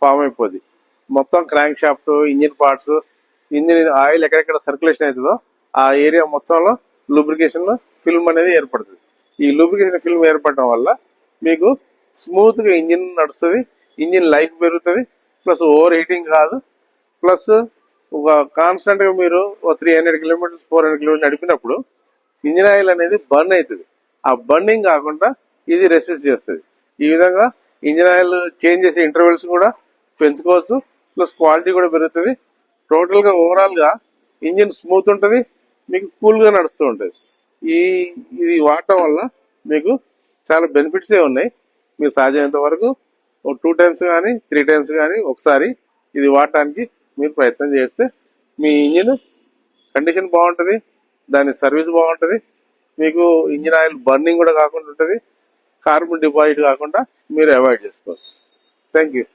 Form అయిపోద్ది. మొత్తం crank shaft, engine parts, engine oil ఎక్కడెక్కడ సర్క్యులేషన్ అవుతుందో ఆ ఏరియా మొత్తంలో లూబ్రికేషన్ ఫిల్మ్ అనేది ఏర్పడుతుంది. ఈ లూబ్రికేషన్ ఫిల్మ్ ఏర్పడటం వల్ల మీకు స్మూత్ గా ఇంజిన్ నడుస్తుంది, ఇంజిన్ లైఫ్ పెరుగుతుంది, ప్లస్ ఓవర్ హీటింగ్ కాదు, ప్లస్ ఒక కాన్స్టెంట్ గా మీరు 300 కిలోమీటర్స్ 400 కిలోమీటర్స్ నడిపినప్పుడు ఇంజిన్ ఆయిల్ అనేది బర్న్ అవుతుంది. ఆ బర్నింగ్ కాకుండా ఇది రెసిస్ట్ చేస్తుంది. ఈ విధంగా ఇంజిన్ ఆయిల్ చేంజ్ చేసే ఇంటర్వెల్స్ కూడా పెంచుకోవచ్చు, ప్లస్ క్వాలిటీ కూడా పెరుగుతుంది. టోటల్ గా ఓవరాల్ గా ఇంజిన్ స్మూత్ ఉంటుంది, మీకు కూల్ గా నడుస్తూ ఉంటుంది. ఇది వాడటం వల్ల మీకు చాలా బెనిఫిట్సే ఉన్నాయి. మీరు సాధ్యమైనంత వరకు 2 టైమ్స్ కానీ 3 టైమ్స్ కానీ ఒకసారి ఇది వాడటానికి మీరు ప్రయత్నం చేస్తే మీ ఇంజిన్ కండిషన్ బాగుంటుంది, దాని సర్వీస్ బాగుంటుంది, మీకు ఇంజిన్ ఆయిల్ బర్నింగ్ కూడా కాకుండా ఉంటుంది, కార్బన్ డిపాజిట్ కాకుండా మీరు అవాయిడ్ చేసుకోవచ్చు. Thank you.